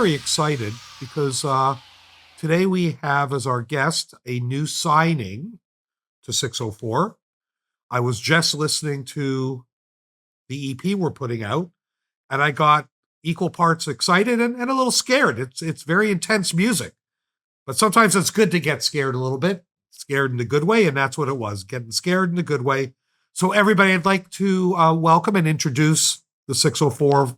very excited because today we have as our guest a new signing to 604. I was just listening to the EP we're putting out, and I got equal parts excited and a little scared. It's very intense music, but sometimes it's good to get scared a little bit, scared in a good way, and that's what it was, getting scared in a good way. So everybody, I'd like to welcome and introduce the 604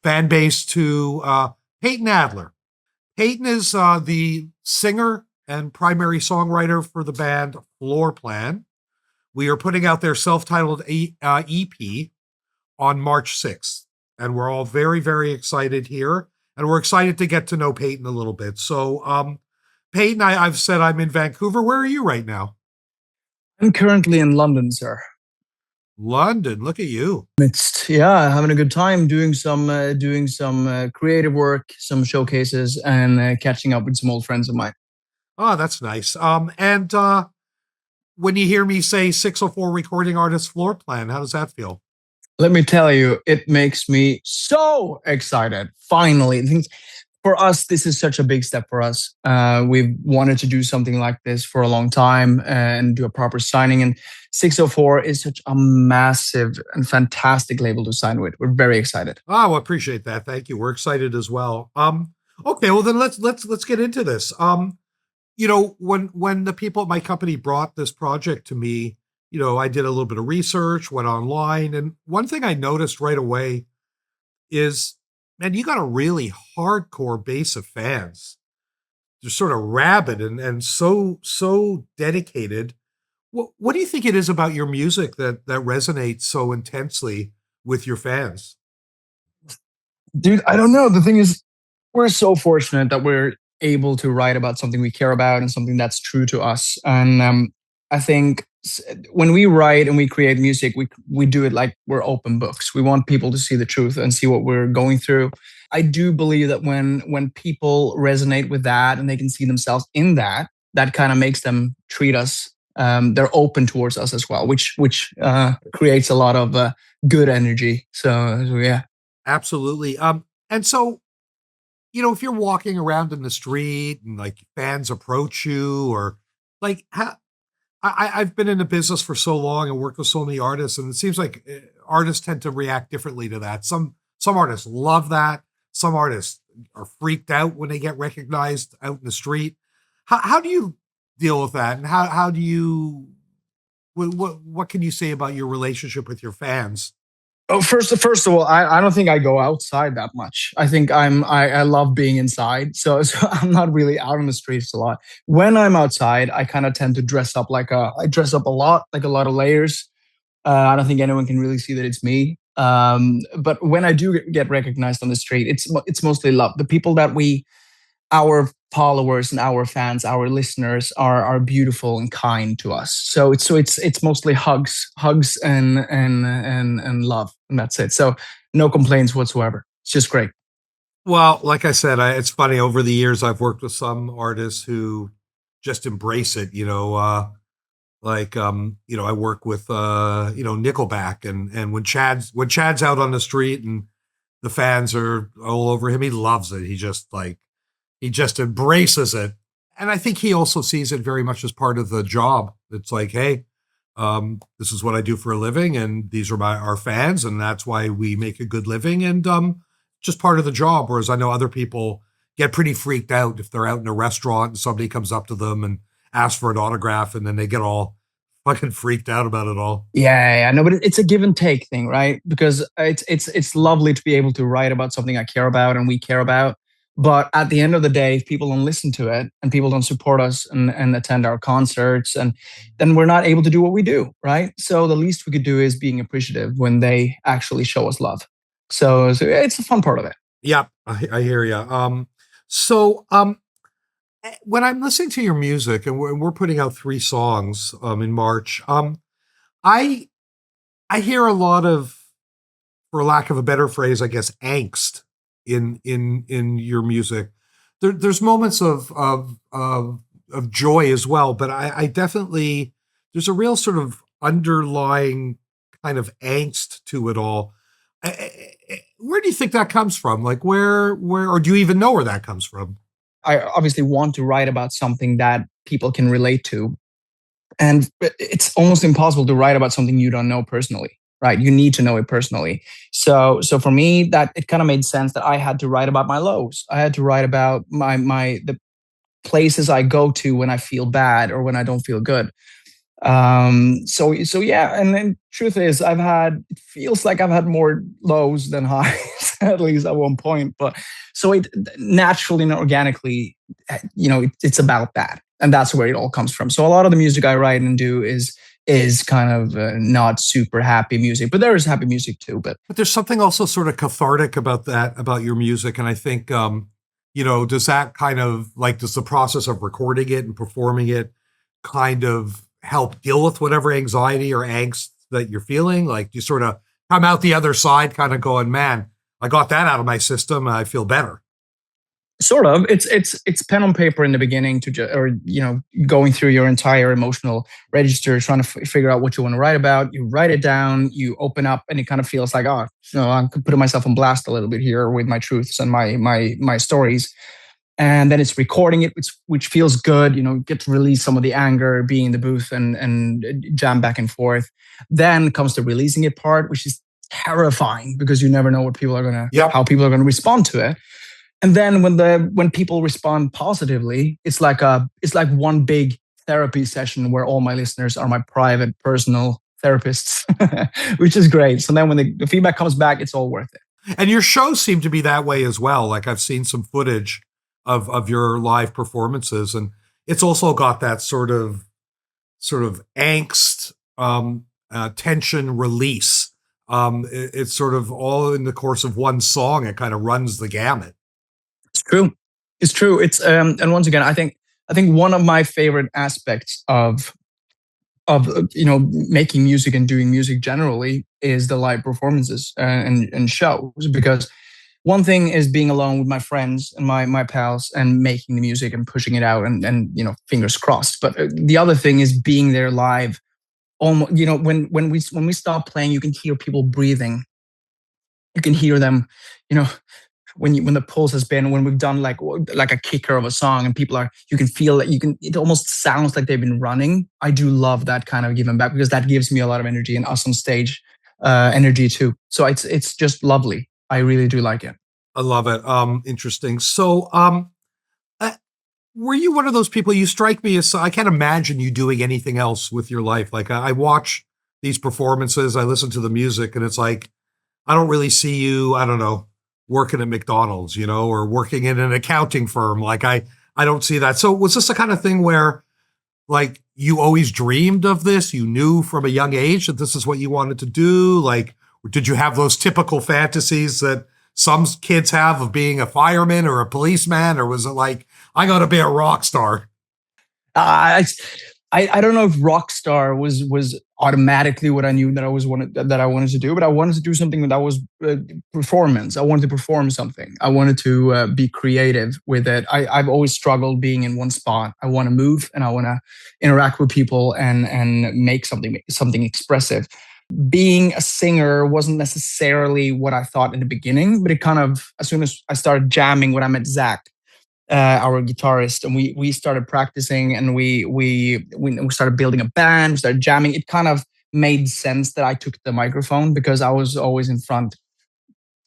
fan base to Payton Adler. Payton is the singer and primary songwriter for the band Floorplan. We are putting out their self-titled EP on March 6th, and we're all very, very excited here, and we're excited to get to know Payton a little bit. So, Payton, I've said I'm in Vancouver. Where are you right now? I'm currently in London, sir. London, look at you. It's having a good time doing some creative work, some showcases, and catching up with some old friends of mine. Oh, that's nice. And when you hear me say 604 recording artist Floorplan, how does that feel? Let me tell you, it makes me so excited. Finally, for us, this is such a big step for us. We've wanted to do something like this for a long time and do a proper signing. And 604 is such a massive and fantastic label to sign with. We're very excited. Oh, well, appreciate that. Thank you. We're excited as well. Okay, well then let's get into this. When the people at my company brought this project to me, I did a little bit of research, went online, and one thing I noticed right away is, man, you got a really hardcore base of fans. They're sort of rabid and so dedicated. What do you think it is about your music that resonates so intensely with your fans? Dude, I don't know. The thing is, we're so fortunate that we're able to write about something we care about and something that's true to us. And I think when we write and we create music, we do it like we're open books. We want people to see the truth and see what we're going through. I do believe that when people resonate with that and they can see themselves in that, that kind of makes them treat us. They're open towards us as well, which creates a lot of good energy. So yeah, absolutely. And so, if you're walking around in the street and like fans approach you, or like how. I've been in the business for so long and worked with so many artists, and it seems like artists tend to react differently to that. Some artists love that. Some artists are freaked out when they get recognized out in the street. How do you deal with that? And how do you what can you say about your relationship with your fans? Oh, first of all, I don't think I go outside that much. I think I love being inside, so I'm not really out on the streets a lot. When I'm outside, I kind of tend to dress up I dress up a lot, like a lot of layers. I don't think anyone can really see that it's me. But when I do get recognized on the street, it's mostly love. The people that our followers and our fans, our listeners are beautiful and kind to us. So it's mostly hugs and love, and that's it. So no complaints whatsoever. It's just great. Well, like I said, it's funny. Over the years, I've worked with some artists who just embrace it. I work with Nickelback, and when Chad's out on the street and the fans are all over him, he loves it. He just embraces it. And I think he also sees it very much as part of the job. It's like, hey, this is what I do for a living, and these are our fans, and that's why we make a good living, and just part of the job. Whereas I know other people get pretty freaked out if they're out in a restaurant and somebody comes up to them and asks for an autograph, and then they get all fucking freaked out about it all. Yeah. No, but it's a give and take thing, right? Because it's lovely to be able to write about something I care about and we care about. But at the end of the day, if people don't listen to it and people don't support us and attend our concerts, and then we're not able to do what we do, right? So the least we could do is being appreciative when they actually show us love. So it's a fun part of it. Yeah, I hear you. When I'm listening to your music, and we're putting out 3 songs in March, I hear a lot of, for lack of a better phrase, I guess, angst in your music. There's moments of joy as well, but I definitely, there's a real sort of underlying kind of angst to it all. where do you think that comes from? Like or do you even know where that comes from? I obviously want to write about something that people can relate to. And it's almost impossible to write about something you don't know personally, right? You need to know it personally. So for me, that it kind of made sense that I had to write about my lows. I had to write about the places I go to when I feel bad or when I don't feel good. So yeah, and then truth is, it feels like I've had more lows than highs, at least at one point. But so it naturally and organically, it's about that, and that's where it all comes from. So a lot of the music I write and do is kind of not super happy music, but there is happy music too. But there's something also sort of cathartic about that, about your music, and I think does that kind of like, does the process of recording it and performing it kind of help deal with whatever anxiety or angst that you're feeling? Like, you sort of come out the other side kind of going, man, I got that out of my system and I feel better. Sort of. It's pen on paper in the beginning going through your entire emotional register, trying to figure out what you want to write about. You write it down, you open up, and it kind of feels like, I'm putting myself on blast a little bit here with my truths and my stories. And then it's recording it, which feels good. Get to release some of the anger, being in the booth and jam back and forth. Then comes the releasing it part, which is terrifying because you never know how people are gonna respond to it. And then when people respond positively, it's like one big therapy session where all my listeners are my private personal therapists, which is great. So then when the feedback comes back, it's all worth it. And your shows seem to be that way as well. Like, I've seen some footage of your live performances, and it's also got that sort of angst, tension release. It's sort of all in the course of one song. It kind of runs the gamut. It's true. It's true. It's and once again, I think one of my favorite aspects of making music and doing music generally is the live performances and shows, because one thing is being alone with my friends and my pals and making the music and pushing it out and fingers crossed. But the other thing is being there live. Almost, when we stop playing, you can hear people breathing. You can hear them, when the pulse has been, when we've done like a kicker of a song and you can feel that it almost sounds like they've been running. I do love that kind of giving back, because that gives me a lot of energy, and us on stage energy too. So it's just lovely. I really do like it. I love it. Interesting. So, were you one of those people? You strike me as, I can't imagine you doing anything else with your life. Like, I watch these performances, I listen to the music, and it's like, I don't really see you, I don't know, working at McDonald's, or working in an accounting firm. Like, I don't see that. So was this the kind of thing where, like, you always dreamed of this? You knew from a young age that this is what you wanted to do? Like, did you have those typical fantasies that some kids have of being a fireman or a policeman? Or was it like, I got to be a rock star? I don't know if rock star was automatically what I knew that I wanted to do, but I wanted to do something that was performance. I wanted to perform something. I wanted to be creative with it. I've always struggled being in one spot. I want to move and I want to interact with people and make something expressive. Being a singer wasn't necessarily what I thought in the beginning, but it kind of, as soon as I started jamming when I met Zach, our guitarist, and we started practicing, and we started building a band, we started jamming. It kind of made sense that I took the microphone, because I was always in front,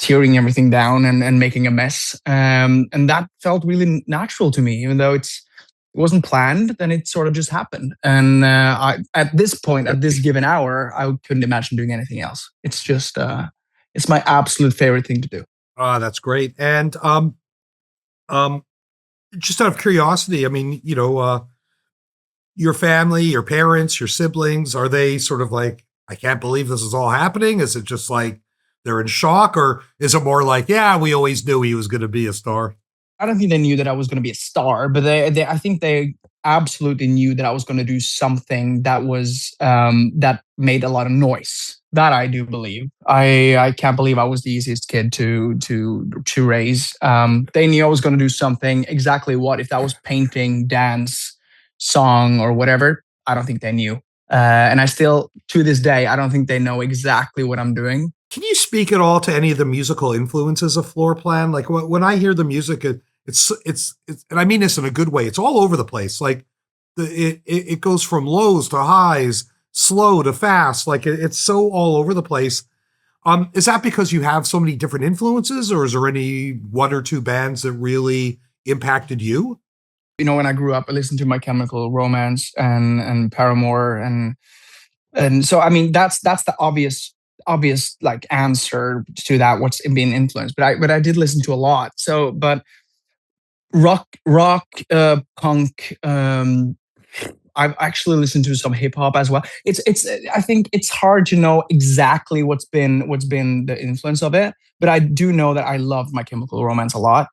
tearing everything down and making a mess. And that felt really natural to me, even though it wasn't planned. Then it sort of just happened. And at this point, at this given hour, I couldn't imagine doing anything else. It's just it's my absolute favorite thing to do. That's great. And just out of curiosity, I mean, your family, your parents, your siblings, are they sort of like, I can't believe this is all happening? Is it just like they're in shock, or is it more like, yeah, we always knew he was going to be a star? I don't think they knew that I was going to be a star, but I think they absolutely knew that I was going to do something that was that made a lot of noise. That I do believe. I can't believe I was the easiest kid to raise. They knew I was going to do something. Exactly what? If that was painting, dance, song, or whatever, I don't think they knew. And I still, to this day, I don't think they know exactly what I'm doing. Can you speak at all to any of the musical influences of Floorplan? Like when I hear the music, it's, and I mean this in a good way. It's all over the place. Like it goes from lows to highs, slow to fast. Like it's so all over the place. Is that because you have so many different influences, or is there any one or two bands that really impacted you? When I grew up, I listened to My Chemical Romance and Paramore, and so I mean that's the obvious like answer to that. What's being influenced, but I did listen to a lot. So, but rock, punk. I've actually listened to some hip hop as well. It's. I think it's hard to know exactly what's been the influence of it, but I do know that I love My Chemical Romance a lot.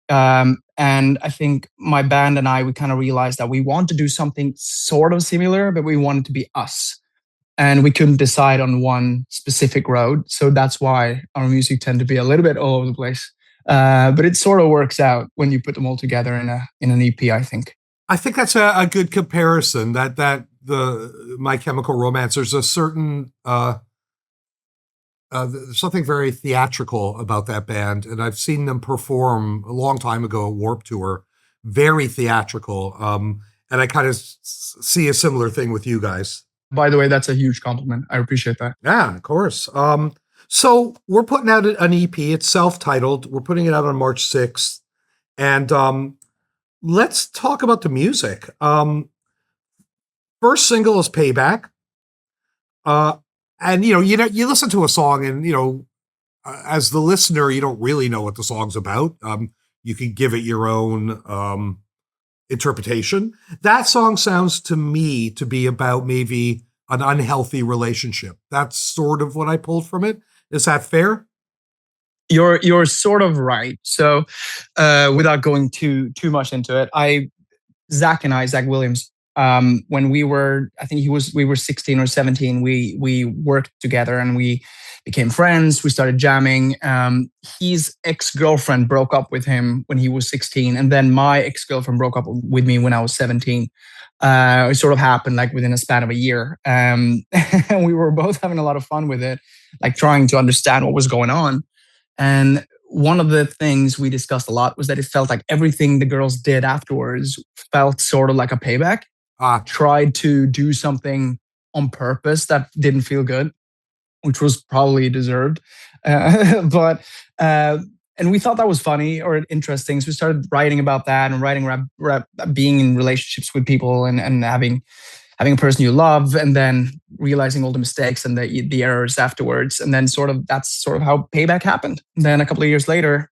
And I think my band and we kind of realized that we want to do something sort of similar, but we wanted to be us. And we couldn't decide on one specific road. So that's why our music tend to be a little bit all over the place. But it sort of works out when you put them all together in an EP, I think. I think that's a good comparison. That the My Chemical Romance. There's a certain there's something very theatrical about that band, and I've seen them perform a long time ago at Warped Tour. Very theatrical, and I kind of see a similar thing with you guys. By the way, that's a huge compliment. I appreciate that. Yeah, of course. So we're putting out an EP. It's self-titled. We're putting it out on March 6th, and let's talk about the music. First single is Payback. And you listen to a song, and as the listener, you don't really know what the song's about. You can give it your own interpretation. That song sounds to me to be about maybe an unhealthy relationship. That's sort of what I pulled from it. Is that fair? You're sort of right. So, without going too much into it, Zach Williams, when I think we were 16 or 17, we worked together and we became friends. We started jamming. His ex-girlfriend broke up with him when he was 16. And then my ex-girlfriend broke up with me when I was 17. It sort of happened like within a span of a year. And we were both having a lot of fun with it, like trying to understand what was going on. And one of the things we discussed a lot was that it felt like everything the girls did afterwards felt sort of like a payback. Tried to do something on purpose that didn't feel good, which was probably deserved. But and we thought that was funny or interesting. So we started writing about that and writing rap, being in relationships with people and having a person you love, and then realizing all the mistakes and the errors afterwards. And then that's sort of how Payback happened. And then a couple of years later,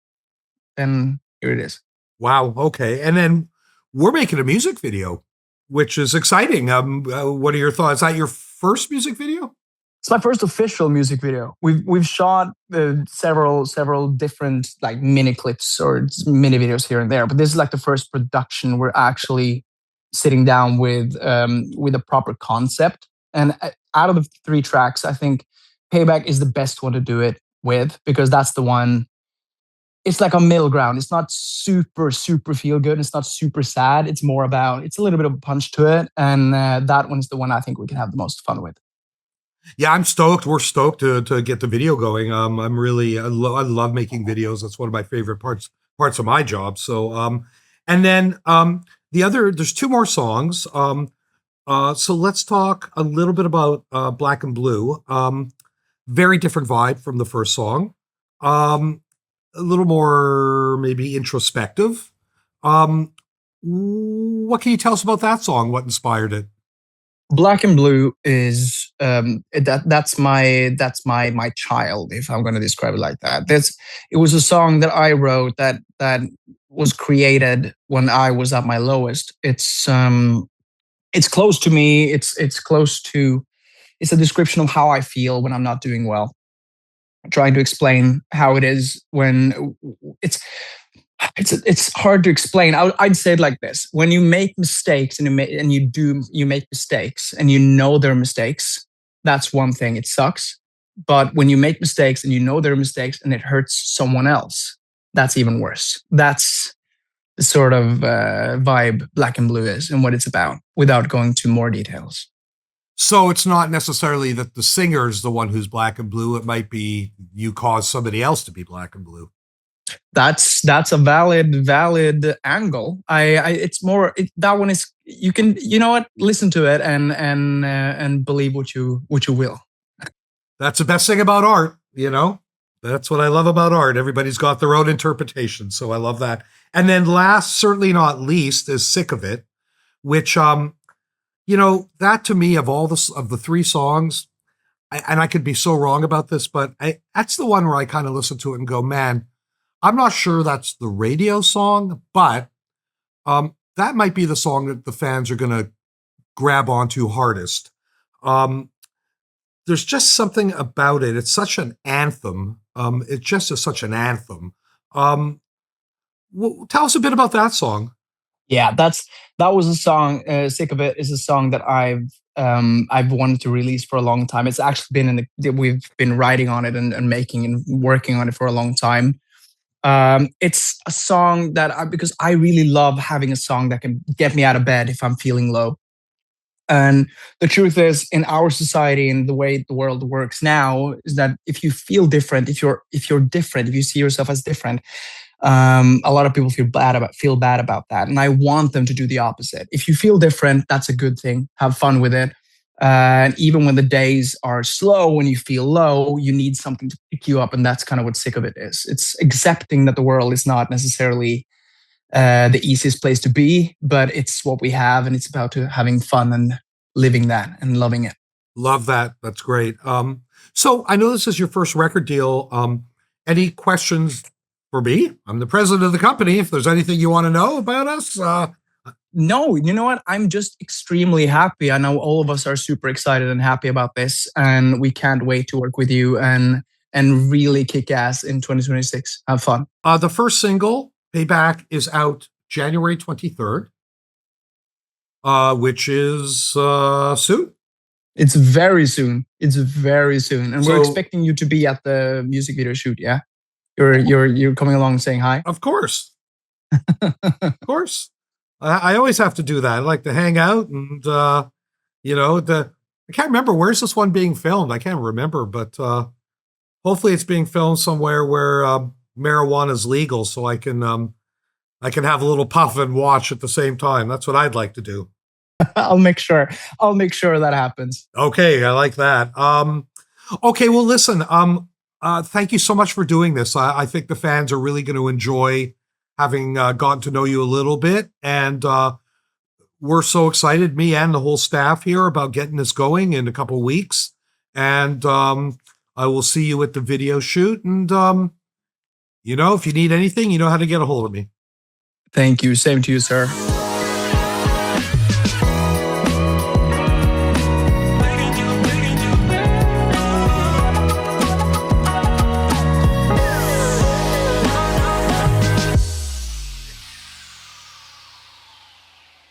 then here it is. Wow. Okay. And then we're making a music video, which is exciting. What are your thoughts? Is that your first music video? It's my first official music video. We've shot several different like mini clips or mini videos here and there, but this is like the first production we're actually sitting down with a proper concept. And out of the 3 tracks, I think Payback is the best one to do it with, because that's the one. It's like a middle ground. It's not super feel good. It's not super sad. It's more about, it's a little bit of a punch to it. And that one's the one I think we can have the most fun with. Yeah, I'm stoked. We're stoked to get the video going. I love making videos. That's one of my favorite parts of my job. So, and then there's 2 more songs. So let's talk a little bit about Black and Blue. Very different vibe from the first song. A little more maybe introspective. What can you tell us about that song? What inspired it? Black and Blue is that's my child, if I'm going to describe it like that. It was a song that I wrote that was created when I was at my lowest. It's close to me. It's a description of how I feel when I'm not doing well. I'm trying to explain how it is when it's hard to explain. I'd say it like this: when you make mistakes and you make mistakes and you know they're mistakes, that's one thing. It sucks. But when you make mistakes and you know they're mistakes and it hurts someone else, that's even worse. That's the sort of vibe Black and Blue is and what it's about, without going to more details. So it's not necessarily that the singer's the one who's black and blue. It might be you cause somebody else to be black and blue. That's a valid angle. It's more that one is you can you know what listen to it and believe what you will. That's the best thing about art, That's what I love about art. Everybody's got their own interpretation, so I love that. And then last, certainly not least, is Sick of It, which that to me of the three songs, and I could be so wrong about this, but that's the one where I kind of listen to it and go, man, I'm not sure that's the radio song, but that might be the song that the fans are going to grab onto hardest. There's just something about it. It's such an anthem. It just is such an anthem. Tell us a bit about that song. Yeah, that was a song. "Sick of It" is a song that I've wanted to release for a long time. It's actually been we've been writing on it and making and working on it for a long time. It's a song because I really love having a song that can get me out of bed if I'm feeling low. And the truth is, in our society and the way the world works now, is that if you feel different, if you're different, if you see yourself as different, a lot of people feel bad about that. And I want them to do the opposite. If you feel different, that's a good thing. Have fun with it. And even when the days are slow, when you feel low, you need something to pick you up. And that's kind of what Sick of It is. It's accepting that the world is not necessarily the easiest place to be, but it's what we have. And it's about having fun and living that and loving it. Love that. That's great. So I know this is your first record deal. Any questions for me? I'm the president of the company. If there's anything you want to know about us, no, you know what? I'm just extremely happy. I know all of us are super excited and happy about this, and we can't wait to work with you and really kick ass in 2026. Have fun. The first single, Payback, is out January 23rd, which is soon. It's very soon. And we're expecting you to be at the music video shoot. Yeah, you're coming along saying hi. Of course, of course. I always have to do that. I like to hang out and, I can't remember, where's this one being filmed? I can't remember, but hopefully it's being filmed somewhere where marijuana is legal, so I can have a little puff and watch at the same time. That's what I'd like to do. I'll make sure that happens. Okay. I like that. Okay. Well, listen, thank you so much for doing this. I think the fans are really going to enjoy having gotten to know you a little bit. And we're so excited, me and the whole staff here, about getting this going in a couple of weeks. And I will see you at the video shoot. And, if you need anything, you know how to get a hold of me. Thank you. Same to you, sir.